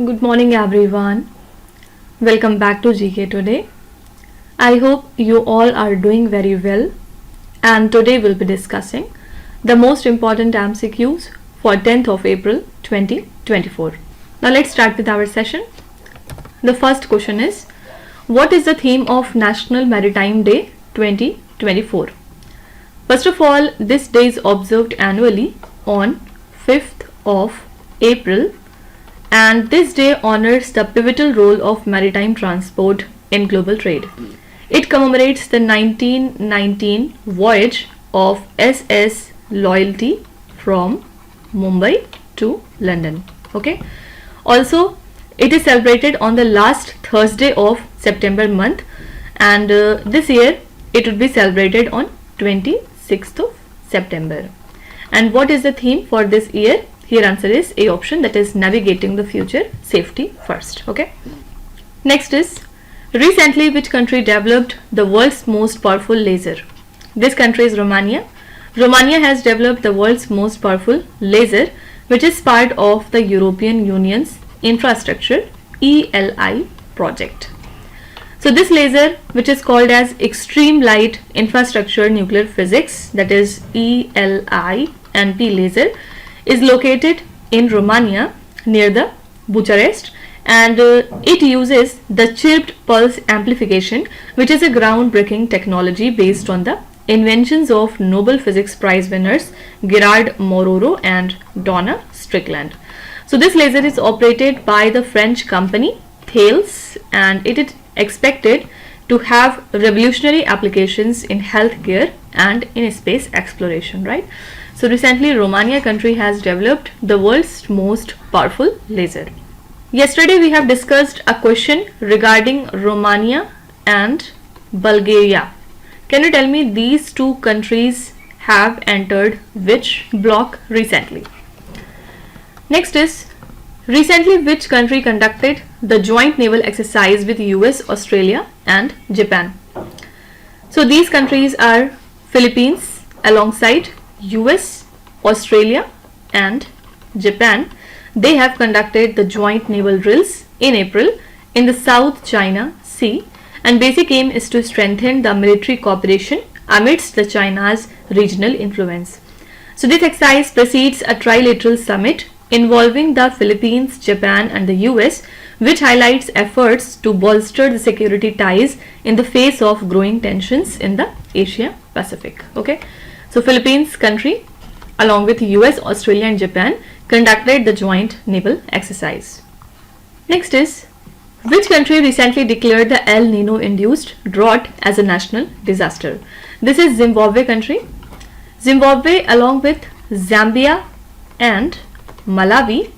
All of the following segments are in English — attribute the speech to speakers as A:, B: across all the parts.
A: Good morning everyone. Welcome back to GK Today. I hope you all are doing very well, and today we'll be discussing the most important MCQs for 10th of April 2024. Now let's start with our session. The first question is, what is the theme of National Maritime Day 2024? First of all, this day is observed annually on 5th of April, and this day honors the pivotal role of maritime transport in global trade. It commemorates the 1919 voyage of SS Loyalty from Mumbai to London. Okay. Also, it is celebrated on the last Thursday of September month, and this year it would be celebrated on 26th of September. And what is the theme for this year? Here answer is A option, that is navigating the future, safety first. Okay. Next is, recently which country developed the world's most powerful laser? This country is Romania. Romania has developed the world's most powerful laser, which is part of the European Union's infrastructure ELI project. So this laser, which is called as Extreme Light Infrastructure Nuclear Physics, that is ELINP laser, is located in Romania near the Bucharest, and it uses the chirped pulse amplification, which is a groundbreaking technology based on the inventions of Nobel Physics Prize winners Gerard Mororo and Donna Strickland. So this laser is operated by the French company Thales, and it is expected to have revolutionary applications in healthcare and in space exploration, right? So recently Romania country has developed the world's most powerful laser. Yesterday we have discussed a question regarding Romania and Bulgaria. Can you tell me these two countries have entered which bloc recently? Next is, recently which country conducted the joint naval exercise with US, Australia and Japan? So these countries are Philippines alongside US, Australia and Japan. They have conducted the joint naval drills in April in the South China Sea, and basic aim is to strengthen the military cooperation amidst the China's regional influence. So this exercise precedes a trilateral summit involving the Philippines, Japan and the US, which highlights efforts to bolster the security ties in the face of growing tensions in the Asia Pacific. Okay. So Philippines country along with US, Australia and Japan conducted the joint naval exercise. Next is, which country recently declared the El Nino induced drought as a national disaster? This is Zimbabwe country. Zimbabwe along with Zambia and Malawi,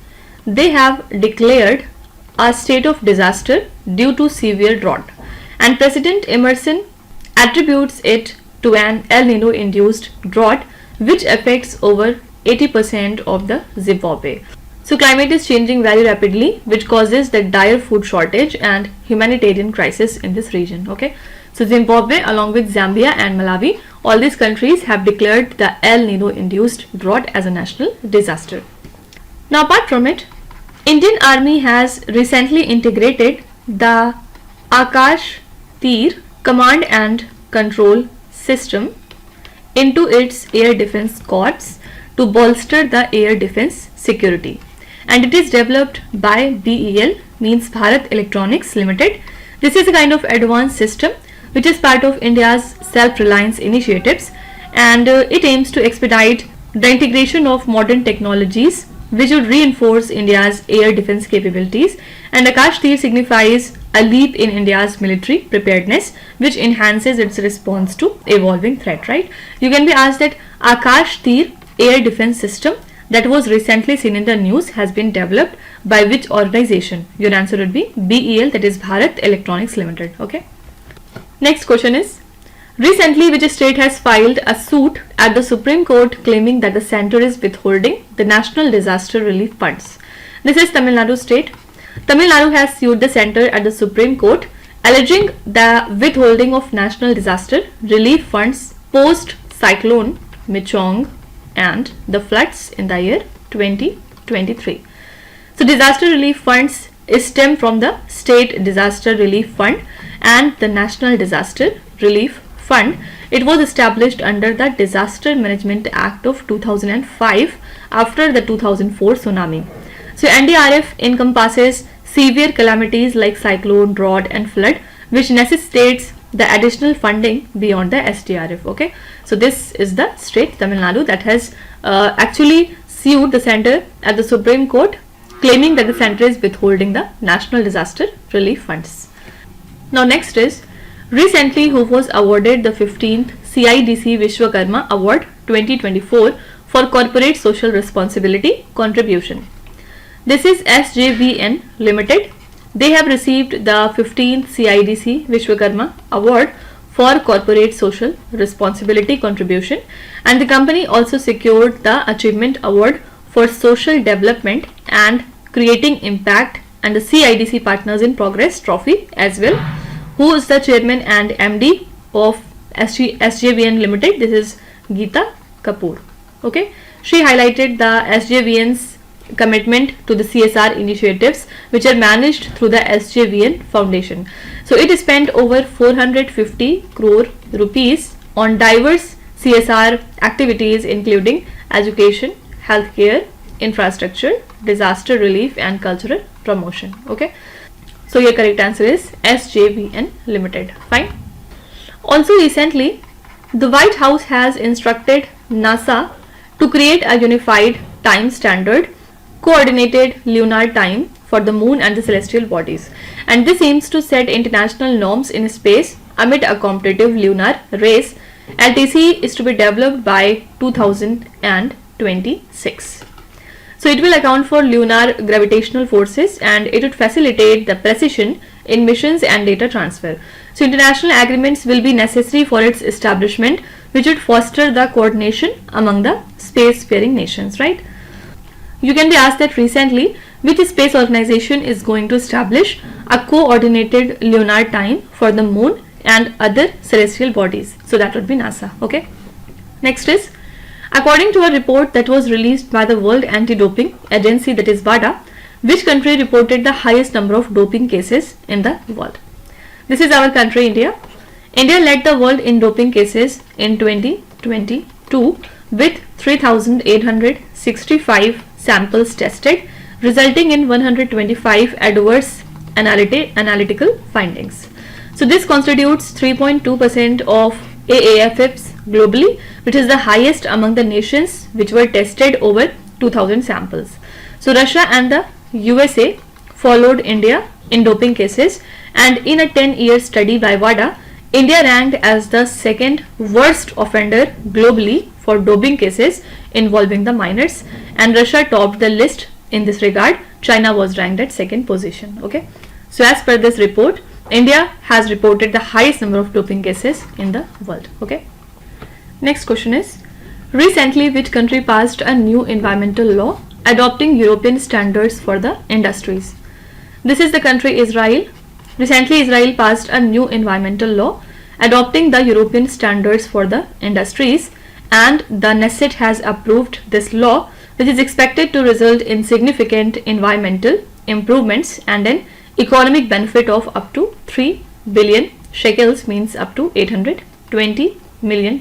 A: they have declared a state of disaster due to severe drought, and President Emerson attributes it to an El Nino induced drought which affects over 80% of the Zimbabwe. So climate is changing very rapidly, which causes the dire food shortage and humanitarian crisis in this region. Okay, so Zimbabwe along with Zambia and Malawi, all these countries have declared the El Nino induced drought as a national disaster. Now apart from it, Indian Army has recently integrated the Akash Tir command and control system into its air defense corps to bolster the air defense security, and it is developed by BEL, means Bharat Electronics Limited. This is a kind of advanced system which is part of India's self-reliance initiatives, and it aims to expedite the integration of modern technologies which would reinforce India's air defense capabilities. And Akash Tir signifies a leap in India's military preparedness, which enhances its response to evolving threat, right? You can be asked that Akash Tir air defense system that was recently seen in the news has been developed by which organization? Your answer would be BEL, that is Bharat Electronics Limited. Okay. Next question is, recently which state has filed a suit at the Supreme Court claiming that the center is withholding the National Disaster Relief Funds? This is Tamil Nadu state. Tamil Nadu has sued the center at the Supreme Court alleging the withholding of national disaster relief funds post cyclone Michong and the floods in the year 2023. So disaster relief funds is stemmed from the State Disaster Relief Fund and the National Disaster Relief Fund. It was established under the Disaster Management Act of 2005 after the 2004 tsunami. So NDRF encompasses severe calamities like cyclone, drought and flood, which necessitates the additional funding beyond the SDRF. Okay, so this is the state Tamil Nadu that has actually sued the center at the Supreme Court, claiming that the center is withholding the National Disaster Relief Funds. Now next is, recently who was awarded the 15th CIDC Vishwakarma Award 2024 for Corporate Social Responsibility Contribution. This is SJVN Limited. They have received the 15th CIDC Vishwakarma Award for Corporate Social Responsibility Contribution, and the company also secured the Achievement Award for Social Development and Creating Impact and the CIDC Partners in Progress Trophy as well. Who is the chairman and MD of SJVN Limited? This is Geeta Kapoor. Okay, she highlighted the SJVN's commitment to the CSR initiatives which are managed through the SJVN Foundation. So it spent over 450 crore rupees on diverse CSR activities including education, healthcare, infrastructure, disaster relief and cultural promotion. Okay, so your correct answer is SJVN Limited. Fine. Also recently, the White House has instructed NASA to create a unified time standard, coordinated lunar time for the moon and the celestial bodies, and this aims to set international norms in space amid a competitive lunar race. LTC is to be developed by 2026. So it will account for lunar gravitational forces and it would facilitate the precision in missions and data transfer. So international agreements will be necessary for its establishment, which would foster the coordination among the spacefaring nations, right? You can be asked that recently which space organization is going to establish a coordinated lunar time for the moon and other celestial bodies. So that would be NASA. Okay. Next is, according to a report that was released by the World Anti-Doping Agency, that is WADA, which country reported the highest number of doping cases in the world? This is our country, India. India led the world in doping cases in 2022 with 3,865 samples tested, resulting in 125 adverse analytical findings. So this constitutes 3.2% of AAFFs globally, which is the highest among the nations which were tested over 2000 samples. So Russia and the USA followed India in doping cases, and in a 10-year study by WADA, India ranked as the second worst offender globally for doping cases involving the minors, and Russia topped the list in this regard. China was ranked at second position. Okay, so as per this report, India has reported the highest number of doping cases in the world. Okay. Next question is, recently which country passed a new environmental law adopting European standards for the industries? This is the country Israel. Recently Israel passed a new environmental law adopting the European standards for the industries, and the Knesset has approved this law, which is expected to result in significant environmental improvements and an economic benefit of up to 3 billion shekels, means up to $820 million.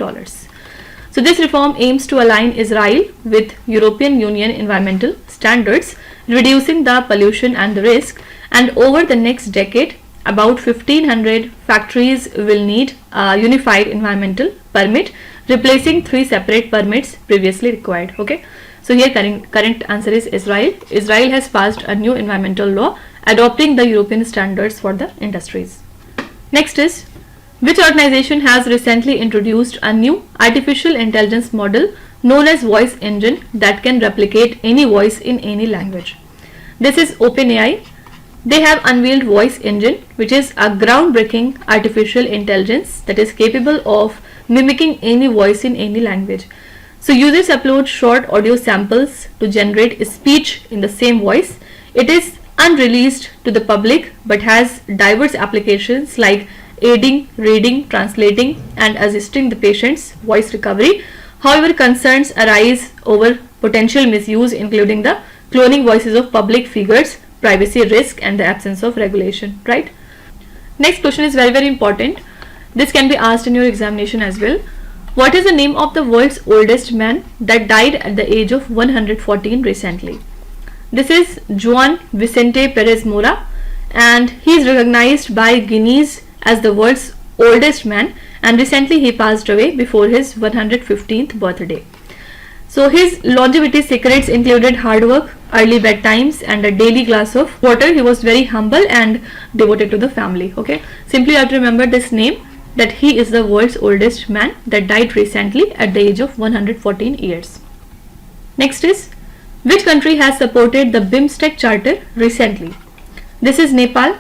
A: So this reform aims to align Israel with European Union environmental standards, reducing the pollution and the risk, and over the next decade about 1500 factories will need a unified environmental permit, replacing 3 separate permits previously required. Okay, so here current answer is Israel. Israel has passed a new environmental law adopting the European standards for the industries. Next is, which organization has recently introduced a new artificial intelligence model known as voice engine that can replicate any voice in any language? This is OpenAI. They have unveiled voice engine, which is a groundbreaking artificial intelligence that is capable of mimicking any voice in any language. So users upload short audio samples to generate speech in the same voice. It is unreleased to the public but has diverse applications like aiding, reading, translating and assisting the patient's voice recovery. However, concerns arise over potential misuse, including the cloning voices of public figures privacy risk and the absence of regulation, right? Next question is very important. This can be asked in your examination as well. What is the name of the world's oldest man that died at the age of 114 recently? This is Juan Vicente Perez Mora, and he is recognized by Guinness as the world's oldest man, and recently he passed away before his 115th birthday. So his longevity secrets included hard work, early bedtimes, and a daily glass of water. He was very humble and devoted to the family. Okay, simply you have to remember this name, that he is the world's oldest man that died recently at the age of 114 years. Next is, which country has supported the BIMC Charter recently? This is Nepal.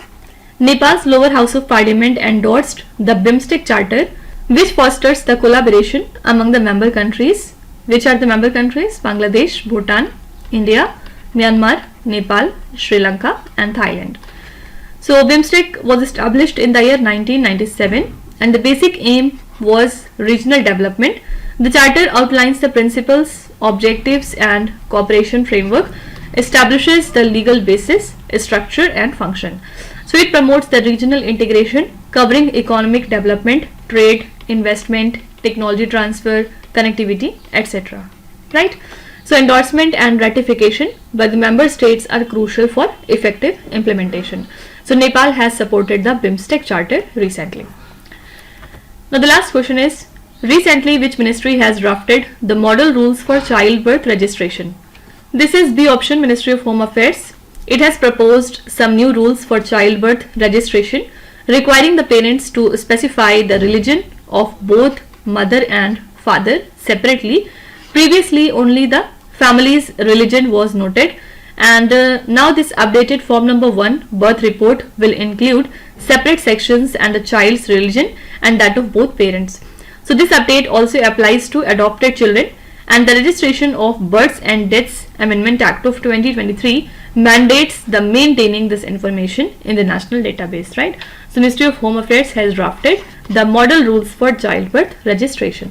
A: Nepal's lower house of parliament endorsed the BIMC Charter, which fosters the collaboration among the member countries. Which are the member countries? Bangladesh, Bhutan, India, Myanmar, Nepal, Sri Lanka and Thailand. So BIMC was established in the year 1997, and the basic aim was regional development. The charter outlines the principles, objectives and cooperation framework, establishes the legal basis, structure and function. So it promotes the regional integration covering economic development, trade, investment, technology transfer, connectivity, etc. Right? So endorsement and ratification by the member states are crucial for effective implementation. So Nepal has supported the BIMC Charter recently. Now the last question is, recently which ministry has drafted the model rules for childbirth registration? This is B option, Ministry of Home Affairs. It has proposed some new rules for childbirth registration requiring the parents to specify the religion of both mother and father separately. Previously only the family's religion was noted, and now this updated form number 1 birth report will include separate sections and the child's religion and that of both parents. So this update also applies to adopted children, and the Registration of Births and Deaths Amendment Act of 2023 mandates the maintaining this information in the national database, right? So Ministry of Home Affairs has drafted the model rules for childbirth registration.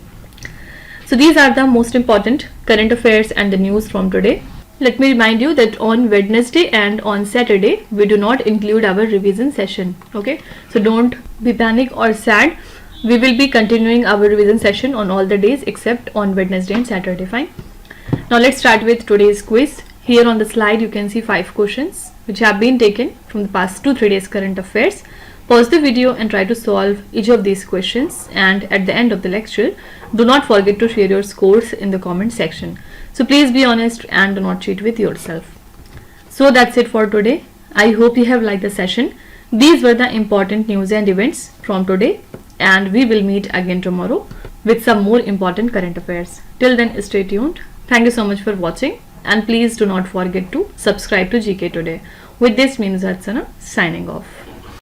A: So these are the most important current affairs and the news from today. Let me remind you that on Wednesday and on Saturday we do not include our revision session. Okay, so don't be panic or sad. We will be continuing our revision session on all the days except on Wednesday and Saturday. Fine. Now let's start with today's quiz. Here on the slide you can see 5 questions which have been taken from the past 2-3 days current affairs. Pause the video and try to solve each of these questions, and at the end of the lecture do not forget to share your scores in the comment section. So please be honest and do not cheat with yourself. So that's it for today. I hope you have liked the session. These were the important news and events from today, and we will meet again tomorrow with some more important current affairs. Till then, stay tuned. Thank you so much for watching, and please do not forget to subscribe to GK Today. With this, me Nuzatsana signing off.